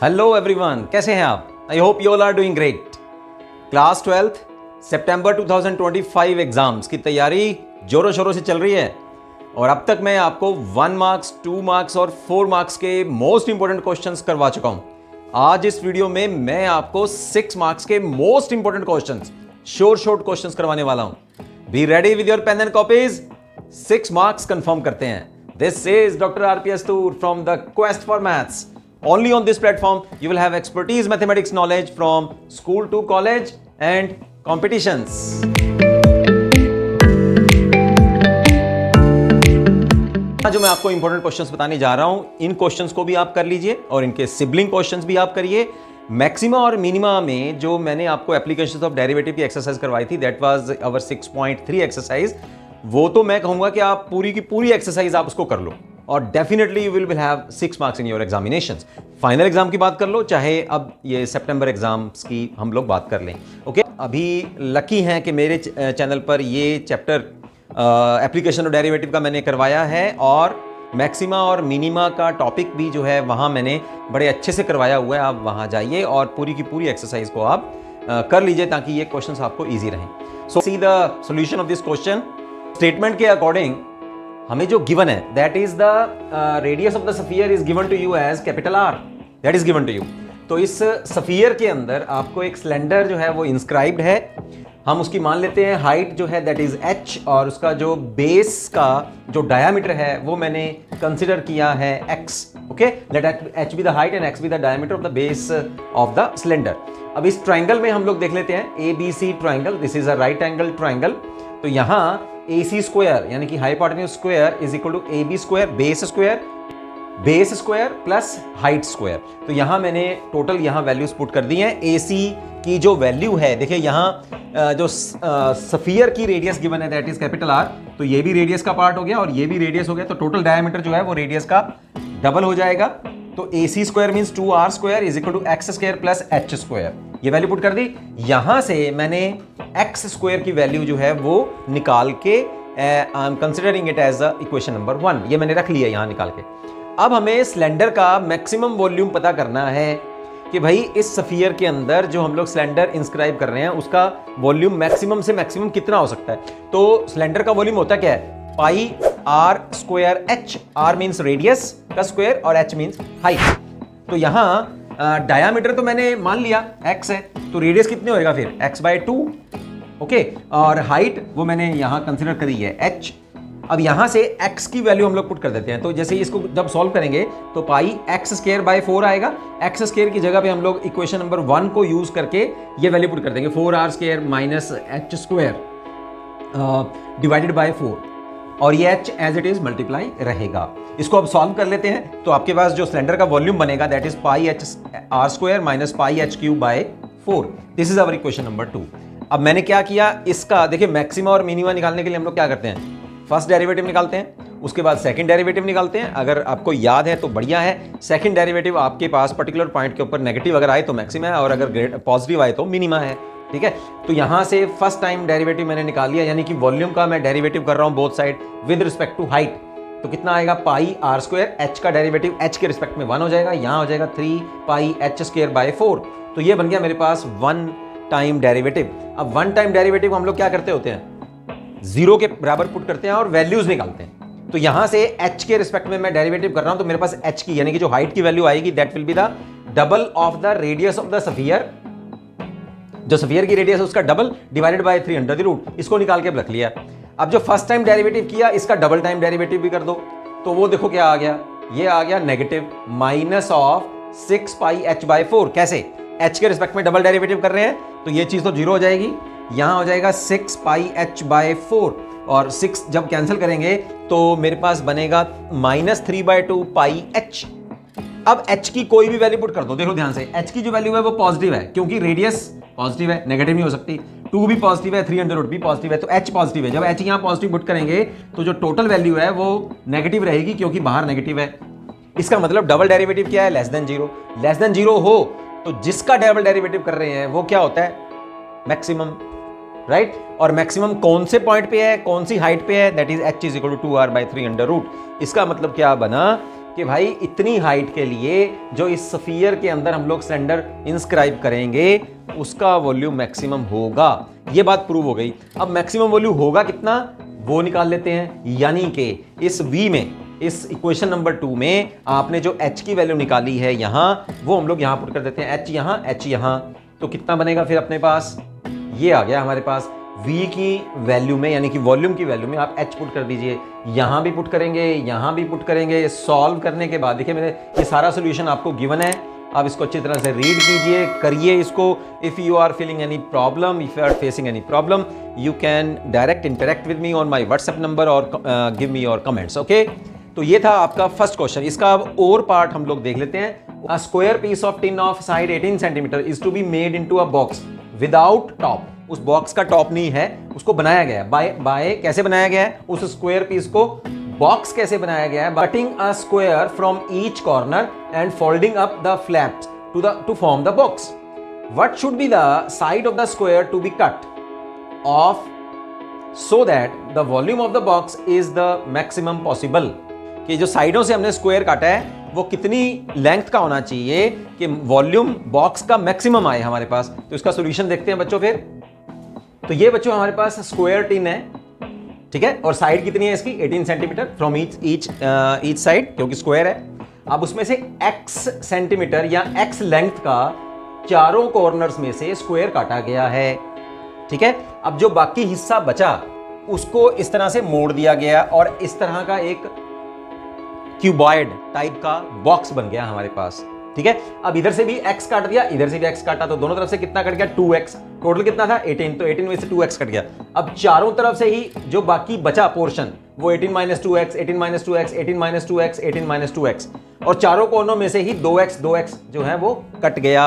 Hello everyone, कैसे हैं आप? I hope you all are doing great. Class 12th सितंबर 2025 एग्जाम्स की तैयारी जोरों शोरों से चल रही है और अब तक मैं आपको 1 मार्क्स, 2 मार्क्स और 4 मार्क्स के मोस्ट इंपॉर्टेंट क्वेश्चंस करवा चुका हूं। आज इस वीडियो में मैं आपको 6 मार्क्स के most important questions, short questions करवाने वाला हूं। Be ready with your pen and copies. 6 marks confirm करते हैं। This is doctor RPS tour from the quest for maths. Only on this platform you will have expertise mathematics knowledge from school to college and competitions. जो मैं आपको important questions बताने जा रहा हूं, इन questions को भी आप कर लीजिए और इनके सिबलिंग क्वेश्चंस भी आप करिए। मैक्सिमा और मिनिमा में जो मैंने आपको एप्लीकेशंस ऑफ डेरिवेटिव की एक्सरसाइज करवाई थी, दैट वाज आवर 6.3 एक्सरसाइज। वो तो मैं कहूंगा कि आप पूरी की पूरी एक्सरसाइज आप उसको कर लो और definitely you will have 6 marks in your examinations. Final exam की बात कर लो, चाहे अब ये सितंबर एग्जाम्स की हम लोग बात कर लें। ओके, अभी लकी हैं कि मेरे चैनल पर ये चैप्टर एप्लीकेशन ऑफ डेरिवेटिव का मैंने करवाया है और मैक्सिमा और मिनिमा का टॉपिक भी जो है वहाँ मैंने बड़े अच्छे से करवाया हुआ है। आप वहाँ जाइए और पूरी की पूरी एक्सरसाइज को आप कर लीजिए ताकि ये क्वेश्चंस आपको ईजी रहें। So see the solution of this question. Statement के अकॉर्डिंग हमें जो गिवन है, that is the radius of the sphere is given to you as capital R, that is given to you. तो इस sphere के अंदर आपको एक सिलेंडर जो है वो इंस्क्राइब्ड है। हम उसकी मान लेते हैं हाइट जो है दैट इज h और उसका जो बेस का जो डायामीटर है वो मैंने कंसिडर किया है x। Okay, let h be the height and x be the diameter of the base of the cylinder. अब इस ट्राइंगल में हम लोग देख लेते हैं ABC triangle, this is a right angle triangle. तो यहाँ AC स्क्वायर यानी कि hypotenuse square is equal to AB square, base square plus height square. तो यहां मैंने टोटल यहां वैल्यूज पुट कर दी हैं। AC की जो वैल्यू है, देखिए यहां जो स्फीयर की रेडियस गिवन है दैट इज कैपिटल R, तो ये भी रेडियस का पार्ट हो गया और ये भी रेडियस हो गया। तो टोटल डायमीटर जो है वो रेडियस का डबल हो जाएगा। तो AC square means 2R square is equal to x square plus h square. ये वैल्यू पुट कर दी। यहां से मैंने x स्क्वायर की वैल्यू जो है वो निकाल के I am considering it as equation number 1। ये मैंने रख लिया यहां निकाल के। अब हमें सिलेंडर का मैक्सिमम वॉल्यूम पता करना है कि भाई इस स्फीयर के अंदर जो हम लोग सिलेंडर इंस्क्राइब कर रहे हैं उसका वॉल्यूम मैक्सिमम से मैक्सिमम कितना हो सकता है। तो सिलेंडर का वॉल्यूम होता क्या है? पाई r square h। r means radius का स्क्वायर और h मींस हाइट। तो यहां डायामीटर तो मैंने मान लिया x है, तो रेडियस कितने होएगा फिर? x/2। ओके, और हाइट वो मैंने यहां कंसीडर करी है h। अब यहां से x की वैल्यू हम लोग पुट कर देते हैं। तो जैसे इसको जब सॉल्व करेंगे तो पाई x स्क्वायर बाय 4 आएगा। x स्क्वायर की जगह पे हम लोग इक्वेशन नंबर 1 को यूज करके ये वैल्यू पुट कर देंगे, 4r square minus h square divided by 4 और ये h as it is multiply रहेगा। इसको अब सॉल्व कर लेते हैं। तो आपके पास जो सिलेंडर का वॉल्यूम बनेगा that is pi h r square minus pi h cube by 4। This is our equation number 2। अब मैंने क्या किया, इसका देखिए मैक्सिमा और मिनिमा निकालने के लिए हम लोग क्या करते हैं? फर्स्ट डेरिवेटिव निकालते हैं, उसके बाद सेकंड डेरिवेटिव निकालते हैं। अगर आपको याद है तो बढ़िया है। सेकंड डेरिवेटिव आपके पास पर्टिकुलर पॉइंट के ऊपर नेगेटिव अगर आए तो मैक्सिमा है और अगर पॉजिटिव आए तो मिनिमा है। ठीक है, तो यहां से फर्स्ट टाइम डेरिवेटिव मैंने निकाल लिया, यानी कि वॉल्यूम का मैं डेरिवेटिव कर रहा हूं both side with respect to height. तो कितना आएगा? पाई r स्क्वायर, h का डेरिवेटिव h के रिस्पेक्ट में 1 हो जाएगा, यहां हो जाएगा 3 पाई h स्क्वायर बाय 4। तो ये बन गया मेरे पास 1 टाइम डेरिवेटिव। अब 1 टाइम डेरिवेटिव हम लोग क्या करते होते हैं? 0 के बराबर पुट करते हैं और वैल्यूज निकालते हैं। तो यहां से h के रिस्पेक्ट में मैं डेरिवेटिव कर रहा हूं, तो मेरे पास h की यानी कि जो हाइट की वैल्यू आएगी that will be the double of the radius of the sphere. जो स्फीयर की रेडियस है उसका double divided by 3 under the root. इसको निकाल के रख लिया। अब जो फर्स्ट टाइम डेरिवेटिव किया इसका डबल टाइम डेरिवेटिव भी कर दो। तो वो देखो क्या आ गया, ये आ गया negative minus of 6 pi h by 4। कैसे? h के रिस्पेक्ट में डबल डेरिवेटिव कर रहे हैं तो ये चीज तो 0 हो जाएगी, यहां हो जाएगा 6 पाई h बाय 4 और 6 जब कैंसिल करेंगे तो मेरे पास बनेगा -3/2 पाई h। अब h की कोई भी वैल्यू पुट कर दो। देखो ध्यान से, h की जो वैल्यू है वो पॉजिटिव है क्योंकि रेडियस पॉजिटिव है, नेगेटिव नहीं हो सकती। 2 भी पॉजिटिव है, 3 अंडर रूट भी पॉजिटिव है, तो h पॉजिटिव है। जब h यहां पॉजिटिव पुट करेंगे तो जो टोटल वैल्यू है वो नेगेटिव रहेगी क्योंकि बाहर नेगेटिव है। इसका मतलब डबल डेरिवेटिव क्या है? Less than 0। लेस देन 0 हो तो जिसका डबल डेरिवेटिव कर रहे हैं वो क्या होता है? Maximum, right. और मैक्सिमम कौन से पॉइंट पे है, कौन सी हाइट पे है? That is h is equal to 2r by 3 under root. इसका मतलब क्या बना कि भाई इतनी हाइट के लिए जो इस स्फीयर के अंदर हम लोग सिलेंडर इंस्क्राइब करेंगे उसका वॉल्यूम मैक्सिमम होगा। ये बात प्रूव हो गई। अब मैक्सिमम वॉल्यूम होगा कितना वो निकाल लेते हैं, यानी कि इस V में, इस इक्वेशन नंबर 2 में आपने जो H की वैल्यू निकाली है यहाँ, वो हम लोग यहाँ पुट कर देते हैं, H यहाँ, तो कितना बनेगा फिर अपने पास, ये आ गया हमारे पास V की वैल्यू में, यानी कि वॉल्यूम की वैल्यू में आप H पुट कर दीजिए, यहाँ भी पुट करेंगे, यहाँ भी पुट करेंगे। सॉल्व करने के बाद देखिए मेरे ये सारा सोल्यूशन आपको गिवन है, आप इसको अच्छी तरह से रीड कीजिए, करिए इसको। If you are feeling any problem, if you are facing any problem, you can direct interact with me on my WhatsApp number और give me your comments, okay. तो ये था आपका फर्स्ट क्वेश्चन। इसका अब और पार्ट हम लोग देख लेते हैं। A square piece of tin of side 18 centimetre is to be made into a box without top. उस बॉक्स का टॉप नहीं है, उसको बनाया गया है बाय कैसे बनाया गया है, उस स्क्वायर पीस को बॉक्स कैसे बनाया गया है, cutting a square from each corner and folding up the flaps to form the box. What should be the side of the square to be cut off so that the volume of the box is the maximum possible. कि जो साइडों से हमने square काटा है वो कितनी length का होना चाहिए कि वॉल्यूम बॉक्स का मैक्सिमम आए हमारे पास। तो इसका सॉल्यूशन देखते हैं बच्चों फिर। तो ये बच्चों हमारे पास स्क्वायर टिन है, ठीक है, और साइड कितनी है इसकी 18 सेंटीमीटर फ्रॉम ईच साइड, क्योंकि स्क्वायर है। अब उसमें से x सेंटीमीटर या x लेंथ का चारों कॉर्नर्स में से स्क्वायर काटा गया है, ठीक है। अब जो बाकी हिस्सा बचा उसको इस तरह से मोड़ दिया गया और इस तरह का एक क्यूबॉइड टाइप का बॉक्स बन गया हमारे पास, ठीक है। अब इधर से भी x काट दिया, इधर से भी x काटा, तो दोनों तरफ से कितना कट गया 2x। टोटल कितना था 18, तो 18 में से 2x कट गया। अब चारों तरफ से ही जो बाकी बचा पोर्शन वो 18 - 2x, 18 - 2x, 18 - 2x, 18 - 2x, और चारों कोनों में से ही 2x जो है वो कट गया।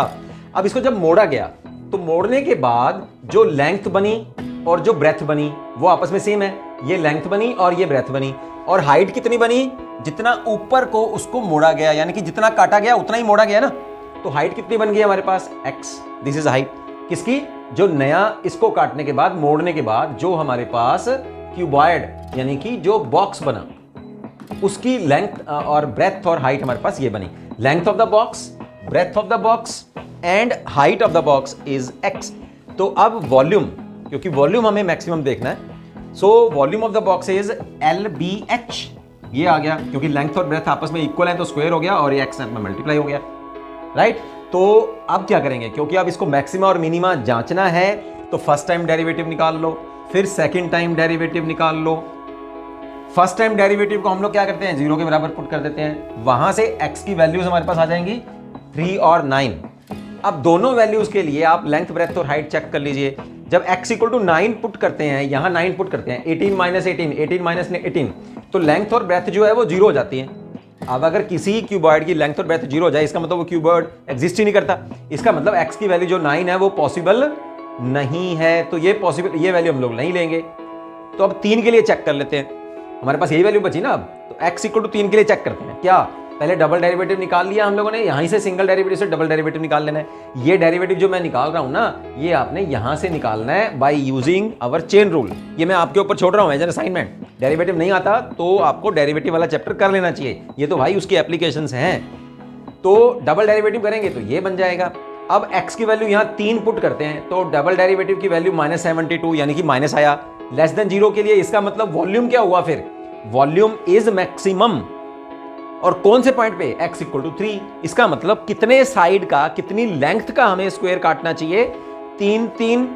अब इसको जब मोड़ा गया तो मोड़ने के बाद जो लेंथ बनी और जो ब्रेथ बनी वो आपस में सेम है। ये लेंथ बनी और ये ब्रेथ बनी, और हाइट कितनी बनी, जितना ऊपर को उसको मोड़ा गया, यानी कि जितना काटा गया उतना ही मोड़ा गया ना। तो हाइट कितनी बन गई हमारे पास x, दिस इज हाइट किसकी, जो नया इसको काटने के बाद मोड़ने के बाद जो हमारे पास क्यूबॉइड यानी कि जो बॉक्स बना उसकी लेंथ और ब्रेथ और हाइट हमारे पास ये बनी। Length of the box, breadth of the box and height of the box is x। तो अब वॉल्यूम, क्योंकि वॉल्यूम हमें मैक्सिमम देखना है, so volume of the box is LBH। ये आ गया क्योंकि लेंथ और ब्रेथ आपस में इक्वल है तो स्क्वायर हो गया और ये x में मल्टीप्लाई हो गया, राइट। तो अब क्या करेंगे, क्योंकि अब इसको मैक्सिमा और मिनिमा जांचना है तो फर्स्ट टाइम डेरिवेटिव निकाल लो, फिर सेकंड टाइम डेरिवेटिव निकाल लो। फर्स्ट टाइम डेरिवेटिव को हम लोग क्या करते हैं 0 के बराबर पुट कर देते हैं, वहां से x की वैल्यूज हमारे पास आ जाएंगी 3 और 9। अब दोनों वैल्यूज के लिए आप लेंथ ब्रेथ और हाइट चेक कर लीजिए। जब x = 9 पुट करते हैं, यहां 9 पुट करते हैं, 18 - 18, 18 - 18, तो लेंथ और ब्रेथ जो है वो 0 हो जाती है। अब अगर किसी क्यूबॉइड की लेंथ और ब्रेथ 0 हो जाए, इसका मतलब वो क्यूबॉइड एग्जिस्ट ही नहीं करता। इसका मतलब x की वैल्यू जो 9 है वो पॉसिबल नहीं है, तो ये वैल्यू हम लोग नहीं लेंगे। तो अब 3 के लिए चेक कर लेते हैं, हमारे पास यही वैल्यू बची ना। अब तो x = 3 के लिए चेक करते हैं। क्या, पहले डबल डेरिवेटिव निकाल लिया हम लोगों ने, यहीं से सिंगल डेरिवेटिव से डबल डेरिवेटिव निकाल लेना है। ये डेरिवेटिव जो मैं निकाल रहा हूं ना, ये आपने यहां से निकालना है by using our chain rule. ये मैं आपके ऊपर छोड़ रहा हूं एज एन असाइनमेंट। डेरिवेटिव नहीं आता तो आपको डेरिवेटिव वाला चैप्टर कर लेना चाहिए, ये तो भाई उसकी एप्लीकेशंस हैं। तो डबल डेरिवेटिव करेंगे तो ये बन जाएगा। अब x की वैल्यू यहाँ 3 पुट करते हैं तो डबल डेरिवेटिव की वैल्यू -72 यानी कि माइनस आया। लेस देन 0 के लिए इसका मतलब वॉल्यूम क्या हुआ, फिर वॉल्यूम इज मैक्सिमम। और कौन से पॉइंट पे, x = 3। इसका मतलब कितने साइड का, कितनी लेंथ का हमें स्क्वायर काटना चाहिए, 3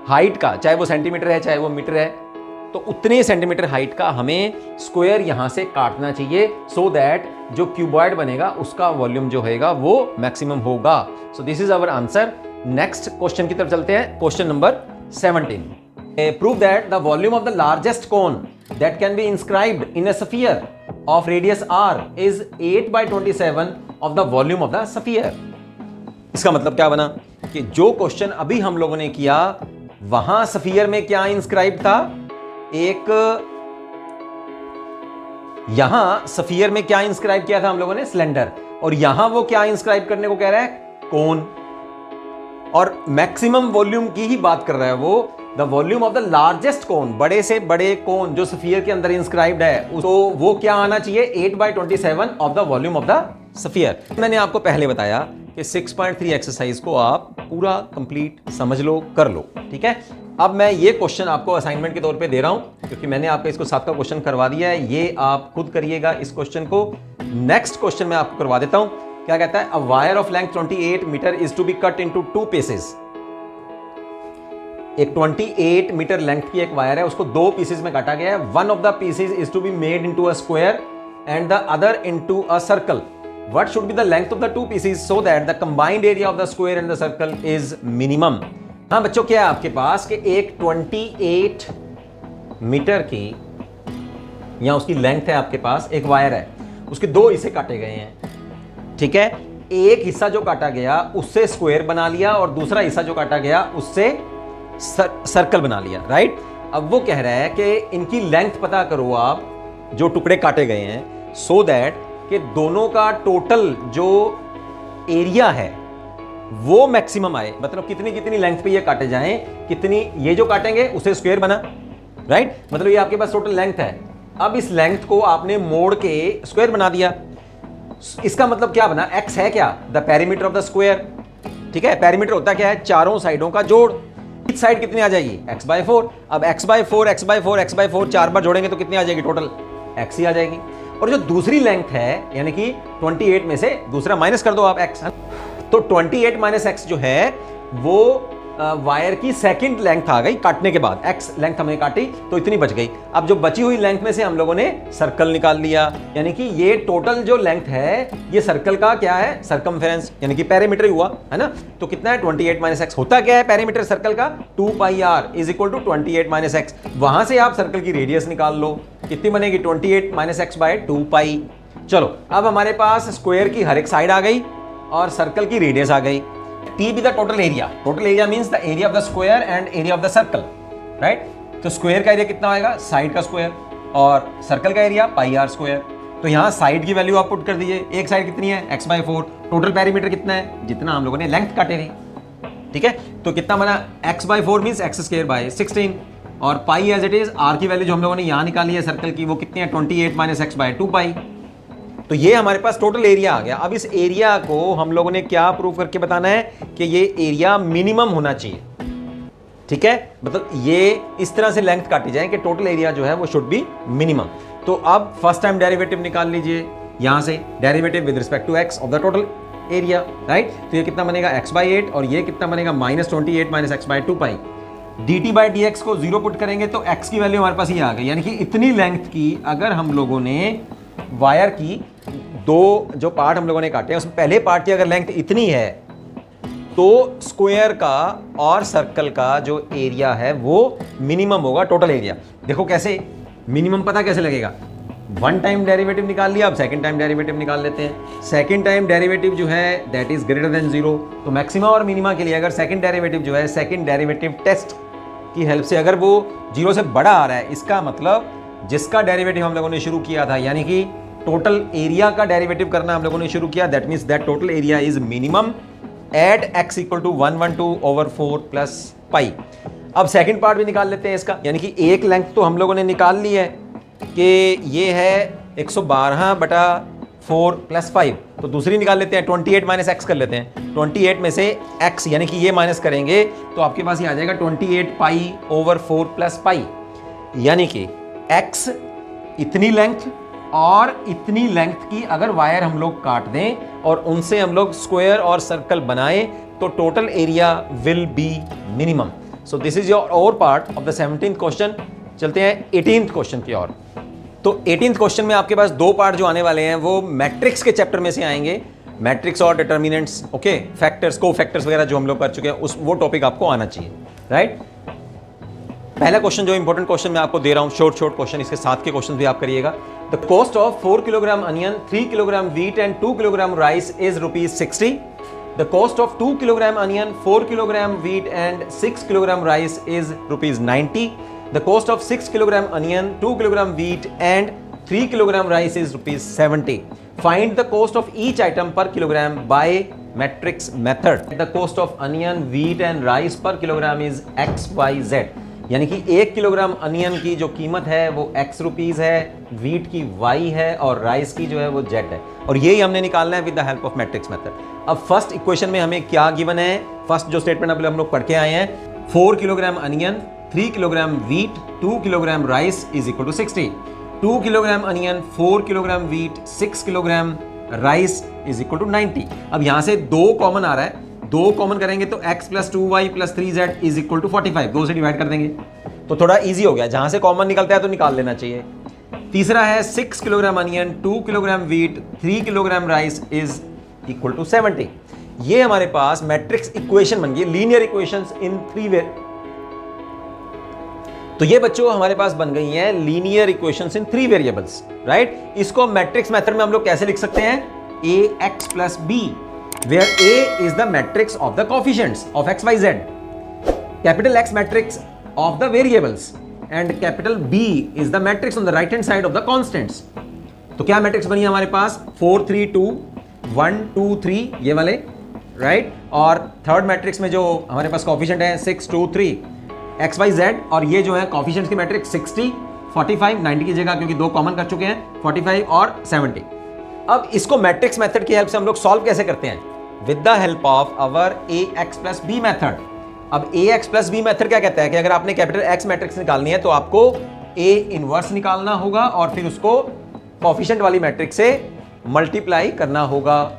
हाइट का, चाहे वो सेंटीमीटर है चाहे वो मीटर है, तो उतने सेंटीमीटर हाइट का हमें स्क्वायर यहां से काटना चाहिए, सो दैट जो क्यूबॉइड बनेगा उसका वॉल्यूम जो होगा वो मैक्सिमम होगा। So this is our answer. Next question की तरफ चलते हैं, question number 17। Prove that the volume of the largest cone that can be inscribed in a sphere of radius r is 8/27 of the volume of the sphere। इसका मतलब क्या बना कि जो क्वेश्चन अभी हम लोगों ने किया वहां स्फीयर में क्या इंस्क्राइब था, एक यहां स्फीयर में क्या इंस्क्राइब किया था हम लोगों ने, सिलेंडर, और यहां वो क्या इंस्क्राइब करने को कह रहा है, कोन। और मैक्सिमम वॉल्यूम की ही बात कर रहा है वो, the volume of the largest cone, बड़े से बड़े कोन जो स्फीयर के अंदर इंस्क्राइब्ड है, तो वो क्या आना चाहिए 8/27 of the volume of the sphere. मैंने आपको पहले बताया कि 6.3 एक्सरसाइज को आप पूरा कंप्लीट समझ लो, कर लो, ठीक है। अब मैं ये क्वेश्चन आपको असाइनमेंट के तौर पे दे रहा हूं क्योंकि मैंने आपका इसको 7 का क्वेश्चन करवा दिया है, ये आप खुद करिएगा इस क्वेश्चन को। नेक्स्ट क्वेश्चन मैं आपको करवा देता हूं, क्या कहता है, a wire of length 28 metre is to be cut into 2 pieces. एक 28 मीटर लेंथ की एक वायर है, उसको 2 पीसेस में काटा गया है। One of the pieces is to be made into a square and the other into a circle. What should be the length of the 2 pieces so that the combined area of the square and the circle is minimum? हाँ बच्चों, क्या है आपके पास कि एक 28 metre की या उसकी लेंथ है आपके पास, एक वायर है, उसके 2 हिस्से काटे गए हैं, ठीक है। एक हिस्सा जो काटा गया उससे स्क्वायर बना लिया और दूसरा हिस्सा जो काटा गया उससे सर्कल बना लिया, राइट। अब वो कह रहा है कि इनकी लेंथ पता करो आप, जो टुकड़े काटे गए हैं, सो दैट कि दोनों का टोटल जो एरिया है वो मैक्सिमम आए। मतलब कितनी कितनी लेंथ पे ये काटे जाएं, कितनी ये जो काटेंगे उसे स्क्वायर बना, राइट। मतलब ये आपके पास टोटल लेंथ है। अब इस लेंथ को आपने मोड़ के स्क्वायर बना दिया, इसका मतलब क्या बना, एक्स है क्या, the perimeter of the square, ठीक है। पेरीमीटर होता क्या है, चारों साइडों का जोड़। इस साइड कितनी आ जाएगी, x/4। अब x/4 x/4 x/4 4 बार जोड़ेंगे तो कितनी आ जाएगी, टोटल x ही आ जाएगी। और जो दूसरी लेंथ है यानी कि 28 में से दूसरा माइनस कर दो आप x, तो 28 माइनस x जो है वो वायर की सेकंड लेंथ आ गई काटने के बाद। x लेंथ हमने काटी तो इतनी बच गई। अब जो बची हुई लेंथ में से हम लोगों ने सर्कल निकाल लिया, यानी कि ये टोटल जो लेंथ है ये सर्कल का क्या है, सरकमफेरेंस, यानी कि पेरीमीटर ही हुआ, है ना। तो कितना है 28 माइनस एक्स, होता क्या है पेरीमीटर सर्कल का, 2πr is equal to 28 minus x. वहां से आप सर्कल की रेडियस निकाल लो, कितनी बनेगी 28 माइनस एक्स बाय 2π। चलो अब हमारे पास स्क्वायर की हर एक साइड आ गई और सर्कल की रेडियस आ गई। T be the total area. Total area means the area of the square and area of the circle, right? तो स्क्वायर का एरिया कितना आएगा, साइड का स्क्वायर, और सर्कल का एरिया πr स्क्वायर। तो यहाँ साइड की वैल्यू आप पुट कर दीजिए, एक साइड कितनी है x/4, टोटल पेरीमीटर कितना है, जितना हम लोगों ने लेंथ काटे थी, ठीक है। तो कितना बना, x/4 मीन्स x²/16, और पाई एज इट इज, r की वैल्यू जो हम लोगों ने यहाँ निकाली है सर्कल की, वो कितनी है 28 माइनस x/2π। तो ये हमारे पास टोटल एरिया आ गया। अब इस एरिया को हम लोगों ने क्या प्रूव करके बताना है कि ये एरिया मिनिमम होना चाहिए, ठीक है। मतलब ये इस तरह से लेंथ काटी जाए कि टोटल एरिया जो है वो शुड बी मिनिमम। तो अब फर्स्ट टाइम डेरिवेटिव निकाल लीजिए, यहां से derivative with respect to x of the total area, right. तो ये कितना बनेगा x/8 और ये कितना बनेगा -28 माइनस x/2π। dt/dx को 0 पुट करेंगे तो x की वैल्यू हमारे पास ये आ गई, यानी कि इतनी लेंथ की अगर हम लोगों ने वायर की 2 जो पार्ट हम लोगों ने काटे हैं उसमें पहले पार्ट की अगर लेंथ इतनी है तो स्क्वायर का और सर्कल का जो एरिया है वो मिनिमम होगा टोटल एरिया। देखो कैसे मिनिमम पता कैसे लगेगा, 1 टाइम डेरिवेटिव निकाल लिया, अब सेकंड टाइम डेरिवेटिव निकाल लेते हैं। सेकंड टाइम डेरिवेटिव जो है दैट इज ग्रेटर देन 0, तो मैक्सिमा और मिनिमा के लिए अगर सेकंड डेरिवेटिव जो है सेकंड डेरिवेटिव टेस्ट की हेल्प से अगर वो 0 से बड़ा आ रहा है, इसका मतलब जिसका डेरिवेटिव हम लोगों ने शुरू किया था, यानी कि टोटल एरिया का डेरिवेटिव करना हम लोगों ने शुरू किया, that means that total area is minimum at x equal to 112/4 plus pi. अब सेकंड पार्ट भी निकाल लेते हैं इसका, यानी कि एक लेंथ तो हम लोगों ने निकाल ली है कि ये है 112/4 प्लस 5, तो दूसरी निकाल लेते हैं 28 माइनस एक्स कर लेते हैं। 28 में से x यानी कि ये माइनस करेंगे तो आपके पास ये आ जाएगा 28π/4 प्लस पाई, यानी कि x इतनी लेंथ और इतनी लेंथ की अगर वायर हम लोग काट दें और उनसे हम लोग स्क्वायर और सर्कल बनाएं तो total area will be minimum. So this is your और part of the 17th question. चलते हैं 18th क्वेश्चन की ओर। तो 18th क्वेश्चन में आपके पास 2 पार्ट जो आने वाले हैं वो मैट्रिक्स के चैप्टर में से आएंगे, मैट्रिक्स और डिटर्मिनेंट्स, ओके, फैक्टर्स, को फैक्टर्स वगैरह जो हम लोग कर चुके हैं उस वो टॉपिक आपको आना चाहिए, राइट। पहला क्वेश्चन जो इंपॉर्टेंट क्वेश्चन मैं आपको दे रहा हूं, शॉर्ट क्वेश्चन, इसके साथ के क्वेश्चन भी आप करिएगा। The cost of 4 kilogram onion, 3 kilogram wheat and 2 kilogram rice is ₹60। The cost of 2 kilogram onion, 4 kilogram wheat and 6 kilogram rice is ₹90। The cost of 6 kilogram onion, 2 kilogram wheat and 3 kilogram rice is ₹70. Find the cost of each item per kilogram by matrix method. The cost of onion, wheat and rice per kilogram is XYZ. यानी कि 1 kilogram onion की जो कीमत है वो x rupees है, wheat की y है और राइस की जो है वो z है, और यही हमने निकालना है with the help of matrix method. अब फर्स्ट इक्वेशन में हमें क्या गिवन है, फर्स्ट जो स्टेटमेंट अभी हम लोग पढ़ के आए हैं, 4 kilogram onion, 3 kilogram wheat, 2 kilogram rice is equal to 60। 2 kilogram onion, 4 kilogram wheat, 6 kilogram rice is equal to 90। अब यहां से 2 कॉमन आ रहा है, 2 कॉमन करेंगे तो x plus 2y plus 3z is equal to 45, 2 से डिवाइड कर देंगे तो थोड़ा इजी हो गया, जहां से कॉमन निकलता है तो निकाल लेना चाहिए। तीसरा है 6 kilogram onion, 2 kilogram wheat, 3 kilogram rice is equal to 70। ये हमारे पास मैट्रिक्स इक्वेशन बन गई, लीनियर इक्वेशंस इन 3 वे। तो ये बच्चों हमारे पास बन गई हैं लीनियर इक्वेशंस इन 3 वेरिएबल्स, राइट। इसको मैट्रिक्स मेथड में हम लोग कैसे लिख सकते हैं, ax plus b, where A is the matrix of the coefficients of x, y, z, capital X matrix of the variables and capital B is the matrix on the right hand side of the constants। तो क्या matrix बनी है हमारे पास, 4 3 2 1 2 3 ये वाले, right. और third matrix में जो हमारे पास कोफिशिएंट है 6 2 3 x, y, z, और ये जो है कोफिशिएंट्स की मैट्रिक्स 60 45 90 की जगह क्योंकि 2 कॉमन कर चुके हैं 45 और 70। अब इसको मैट्रिक्स मेथड की हेल्प से हम लोग सॉल्व कैसे करते हैं, with the help of our ax plus b method. अब ax प्लस b मेथड क्या कहता है कि अगर आपने कैपिटल X मैट्रिक्स निकालनी है तो आपको A इनवर्स निकालना होगा और फिर उसको कोफिशिएंट वाली मैट्रिक्स से मल्टीप्लाई करना होगा।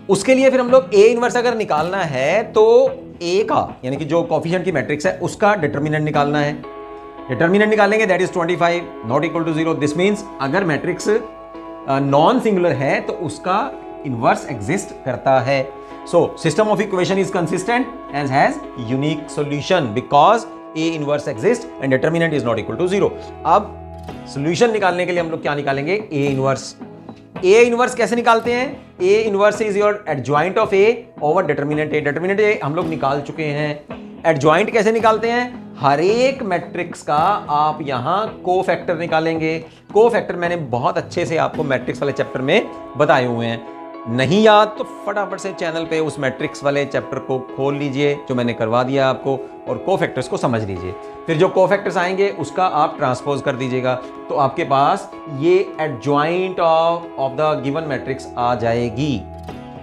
उसके लिए फिर हम लोग A इनवर्स अगर निकालना है तो A का यानी कि जो कोफिशिएंट की मैट्रिक्स है उसका डिटर्मिनेंट निकालना है। डिटर्मिनेंट निकालेंगे that is 25 not equal to 0। This means अगर मैट्रिक्स नॉन सिंगुलर है तो उसका इनवर्स एग्जिस्ट करता है। So system of equation is consistent and has unique solution because A inverse exist and determinant is not equal to 0। अब solution निकालने के लिए हम लोग क्या निकालेंगे, ए इनवर्स। ए इनवर्स कैसे निकालते हैं, A inverse is your adjoint of A over determinant A. Determinant A हम लोग निकाल चुके हैं। एडजॉइंट कैसे निकालते हैं, हर एक मैट्रिक्स का आप यहां कोफैक्टर निकालेंगे। कोफैक्टर मैंने बहुत अच्छे से आपको मैट्रिक्स वाले चैप्टर में बताए हुए हैं, नहीं याद तो फटाफट से चैनल पे उस मैट्रिक्स वाले चैप्टर को खोल लीजिए जो मैंने करवा दिया आपको और कोफैक्टर्स को समझ लीजिए। फिर जो कोफैक्टर्स आएंगे उसका आप ट्रांसपोज कर दीजिएगा तो आपके पास ये adjoint of the given matrix आ जाएगी।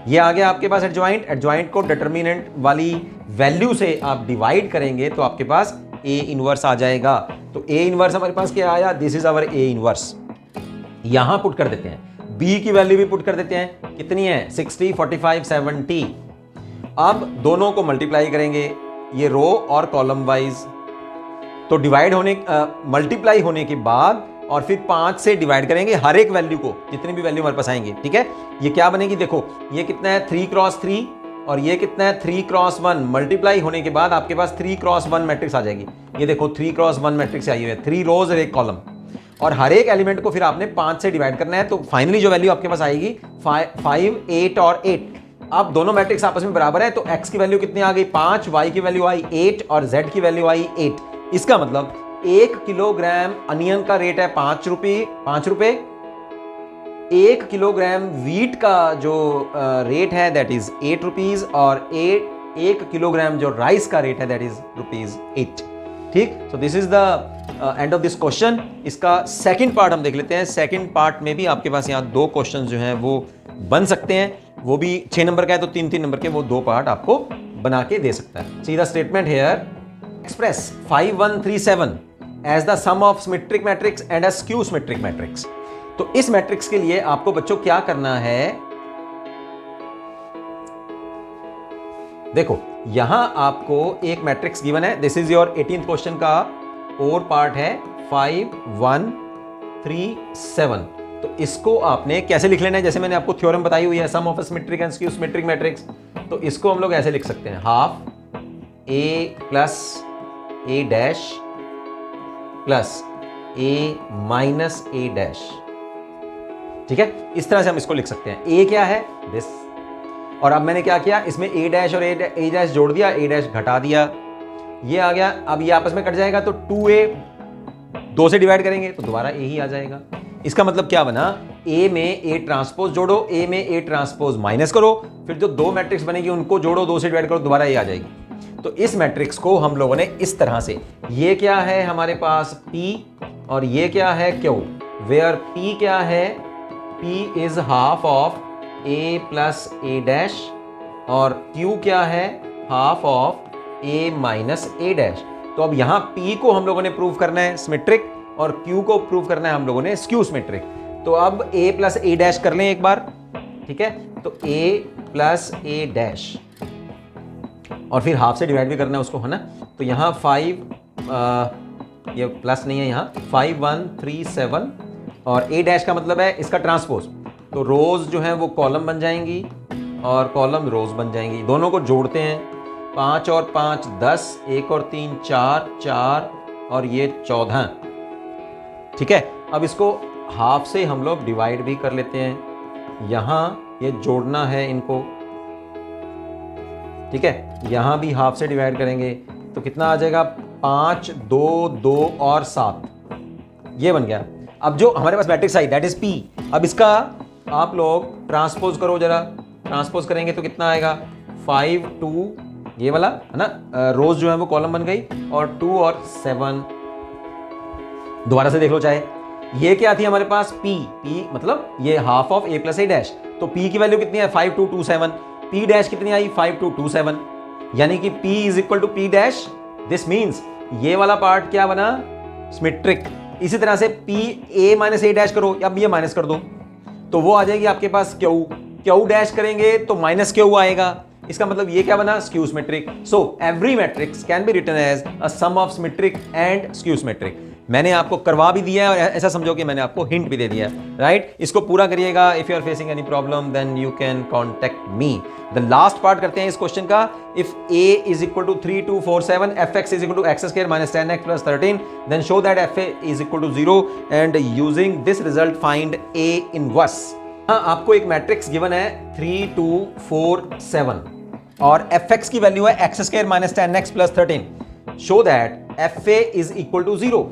ये आ गया आपके पास एडजॉइंट। एडजॉइंट को डिटर्मिनेंट वाली वैल्यू से आप डिवाइड करेंगे तो आपके पास ए इनवर्स आ जाएगा। तो ए इनवर्स हमारे पास क्या आया, this is our A inverse. यहां पुट कर देते हैं, बी की वैल्यू भी पुट कर देते हैं, कितनी है 60 45 70। अब दोनों को मल्टीप्लाई करेंगे ये रो और कॉलम वाइज, तो डिवाइड होने मल्टीप्लाई होने के बाद और फिर 5 से डिवाइड करेंगे हर एक वैल्यू को, जितनी भी वैल्यू हमारे पास आएंगे, ठीक है। ये क्या बनेगी, देखो ये कितना है 3 क्रॉस 3 और ये कितना है 3 क्रॉस 1। मल्टीप्लाई होने के बाद आपके पास 3 क्रॉस 1 मैट्रिक्स आ जाएगी। ये देखो 3 क्रॉस 1 मैट्रिक्स आई हुई है, 3 रोज और 1 कॉलम, और हर एक एलिमेंट को फिर आपने 5 से डिवाइड करना है। तो फाइनली जो वैल्यू आपके पास आएगी 5 8 और 8। अब दोनों मैट्रिक्स आपस में बराबर है तो x की वैल्यू कितनी आ गई 5, y की वैल्यू आई 8 और z की वैल्यू आई 8। इसका मतलब 1 किलोग्राम अनियन का रेट है 5 रुपए। 1 किलोग्राम वीट का जो रेट है दैट इज 8 रुपीज और 1 किलोग्राम जो राइस का रेट है दैट इज रुपीज 8। ठीक, सो this is the end of this question. इसका सेकंड पार्ट हम देख लेते हैं। सेकंड पार्ट में भी आपके पास यहाँ 2 क्वेश्चन जो हैं वो बन सकते हैं, वो भी 6 नंबर का है तो 3-3 नंबर के वो 2 पार्ट आपको बना के दे सकता है। सीधा statement here, express 5137 as the sum of symmetric matrix and a skew symmetric matrix. तो इस मैट्रिक्स के लिए आपको बच्चों क्या करना है, देखो यहां आपको एक मैट्रिक्स गिवन है, this is your 18th question का और पार्ट है 5137। तो इसको आपने कैसे लिख लेना है, जैसे मैंने आपको थ्योरम बताई हुई है sum of a symmetric and skew symmetric matrix. तो इसको हम लोग ऐसे लिख सकते हैं, half A plus A dash plus A minus A dash. ठीक है, इस तरह से हम इसको लिख सकते हैं। ए क्या है, दिस, और अब मैंने क्या किया, इसमें ए डैश और ए डैश जोड़ दिया, ए डैश घटा दिया, ये आ गया। अब ये आपस में कट जाएगा तो 2a 2 से डिवाइड करेंगे तो दोबारा ए ही आ जाएगा। इसका मतलब क्या बना, ए में ए ट्रांसपोज जोड़ो, ए में ए ट्रांसपोज माइनस करो, फिर जो दो मैट्रिक्स बनेगी उनको जोड़ो, 2 से डिवाइड करो, दोबारा ए आ जाएगी। तो इस मैट्रिक्स को हम लोगों ने इस तरह से, ये क्या है हमारे पास P और ये क्या है Q, वेयर P क्या है, P is half of A plus A dash और Q क्या है, half of A minus A dash. तो अब यहां P को हम लोगों ने प्रूव करना है सिमेट्रिक और Q को प्रूव करना है हम लोगों ने स्क्यू सिमेट्रिक। तो अब A प्लस A डैश कर लें एक बार, ठीक है। तो A प्लस A डैश और फिर हाफ से डिवाइड भी करना है उसको, है ना। तो यहाँ 5 ये प्लस नहीं है, यहाँ 5 1 3 7 और A डैश का मतलब है इसका ट्रांसपोज। तो रोज जो है वो कॉलम बन जाएंगी और कॉलम रोज बन जाएंगी। दोनों को जोड़ते हैं, 5 और 5 10, 1 और 3 4, 4 और ये 14, ठीक है। अब इसको हाफ से हम लोग डिवाइड भी कर लेते हैं, यहाँ ये जोड़ना है इनको, ठीक है। यहां भी हाफ से डिवाइड करेंगे तो कितना आ जाएगा, 5 2 2 और 7, ये बन गया। अब जो हमारे पास मैट्रिक्स आई दैट इज P, अब इसका आप लोग ट्रांसपोज करो, जरा ट्रांसपोज करेंगे तो कितना आएगा, 5 2 ये वाला है ना, रोज जो है वो कॉलम बन गई और 2 और 7, दोबारा से देख लो चाहे। ये क्या थी हमारे पास P मतलब ये half of A plus A dash. तो P की वैल्यू कितनी है, 5 2 2 7, P डैश कितनी आई, 5 2 2 7, यानी कि P is equal to P dash. This means ये वाला पार्ट क्या बना, सिमेट्रिक। इसी तरह से P A minus A dash करो, अब ये माइनस कर दो तो वो आ जाएगी आपके पास Q डैश करेंगे तो माइनस Q आएगा, इसका मतलब ये क्या बना, skew symmetric. So every matrix can be written as a sum of symmetric and skew symmetric. मैंने आपको करवा भी दिया है और ऐसा समझो कि मैंने आपको हिंट भी दे दिया है, राइट। इसको पूरा करिएगा। If you are facing any problem then you can contact me. The last part करते हैं इस क्वेश्चन का। इफ a is equal to 3 2 4 7, fx is equal to x square minus 10x plus 13, then show that fa is equal to 0 and using this result find a inverse. आपको एक matrix given है 3 2 4 7 और fx की value है x square minus 10x plus 13। Show that fa is equal to 0।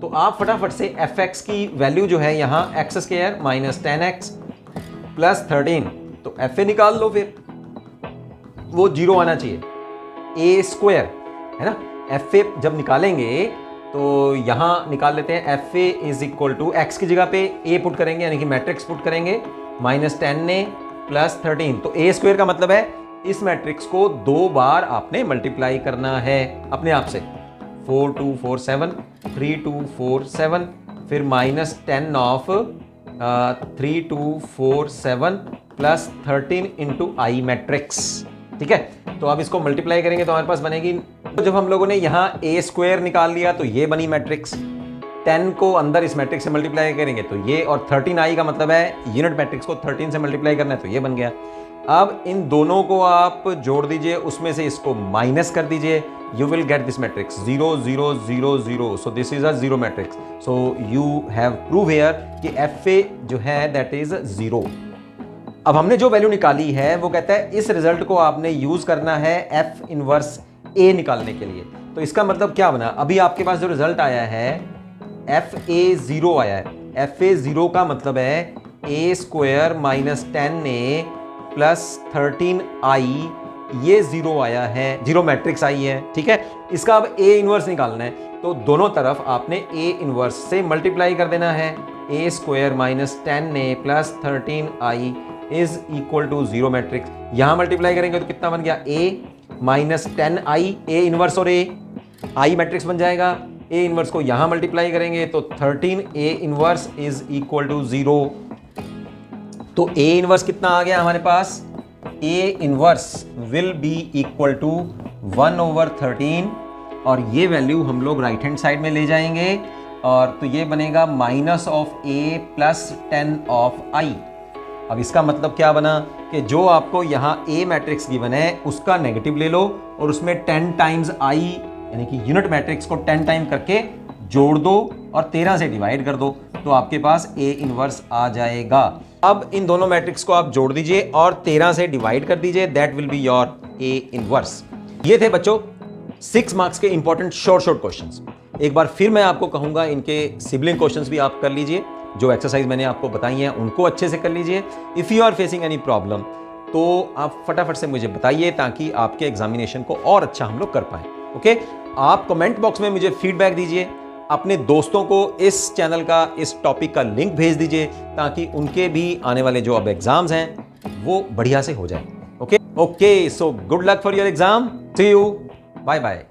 तो आप फटाफट से fx की वैल्यू जो है यहाँ x square minus 10x plus 13, तो fa निकाल लो, फिर वो 0 आना चाहिए, a स्क्वायर है ना। fa जब निकालेंगे तो यहाँ निकाल लेते हैं, fa is equal to x की जगह पे a पुट करेंगे यानी कि मैट्रिक्स पुट करेंगे, माइनस 10 ने प्लस 13। तो a स्क्वायर का मतलब है इस मैट्रिक्स को 2 बार आपने मल्टीप्लाई करना है अपने आप से, 4 2 4 7, 3 2 4 7, फिर minus 10 of 3 2 4 7 plus 13 into I matrix, ठीक है। तो अब इसको मल्टीप्लाई करेंगे तो हमारे पास बनेगी, तो जब हम लोगों ने यहाँ a स्क्वायर निकाल लिया तो ये बनी मैट्रिक्स, 10 को अंदर इस मैट्रिक्स से मल्टीप्लाई करेंगे तो ये, और 13 आई का मतलब है यूनिट मैट्रिक्स को 13 से मल्टीप्लाई करना है तो ये बन गया। अब इन दोनों को आप जोड़ दीजिए, उसमें से इसको माइनस कर दीजिए, you will get this matrix 0 0 0 0, so this is a zero matrix, so you have prove here कि fa जो है that is 0। अब हमने जो वैल्यू निकाली है वो कहता है इस रिजल्ट को आपने यूज करना है f इनवर्स a निकालने के लिए। तो इसका मतलब क्या बना, अभी आपके पास जो रिजल्ट आया है fa 0 आया है, fa 0 का मतलब है a स्क्वायर माइनस 10 ने प्लस 13i, ये 0 आया है, 0 मैट्रिक्स आई है, ठीक है। इसका अब a इनवर्स निकालना है तो दोनों तरफ आपने a इनवर्स से मल्टीप्लाई कर देना है, a स्क्वायर माइनस 10 ने plus 13i is equal to 0 matrix. यहां मल्टीप्लाई करेंगे तो कितना बन गया, a minus 10i, a inverse और a मैट्रिक्स बन जाएगा। a इनवर्स को यहां मल्टीप्लाई करेंगे तो 13a inverse is equal to 0। तो a इनवर्स कितना आ गया हमारे पास, a inverse will be equal to 1/13 और ये वैल्यू हम लोग राइट हैंड साइड में ले जाएंगे और तो ये बनेगा minus of a plus 10 of i। अब इसका मतलब क्या बना कि जो आपको यहाँ a मैट्रिक्स गिवन है उसका नेगेटिव ले लो और उसमें 10 टाइम्स i यानी कि यूनिट मैट्रिक्स को 10 टाइम करके जोड़ दो और 13 से डिवाइड कर दो तो आपके पास a इनवर्स आ जाएगा। अब इन दोनों मैट्रिक्स को आप जोड़ दीजिए और 13 से डिवाइड कर दीजिए, that will be your a inverse. ये थे बच्चों 6 मार्क्स के इंपॉर्टेंट शॉर्ट क्वेश्चंस। एक बार फिर मैं आपको कहूंगा इनके सिबलिंग क्वेश्चंस भी आप कर लीजिए जो एक्सरसाइज मैंने आपको बताई हैं उनको अच्छे से कर लीजिए। If you are facing any problem तो आप फटाफट से मुझे बताइए ताकि आपके एग्जामिनेशन को और अच्छा हम लोग कर पाएँ। ओके, आप कमेंट बॉक्स में मुझे फीडबैक दीजिए, अपने दोस्तों को इस चैनल का, इस टॉपिक का लिंक भेज दीजिए ताकि उनके भी आने वाले जो अब एग्जाम्स हैं वो बढ़िया से हो जाए। Okay, so good luck for your exam, see you, bye bye.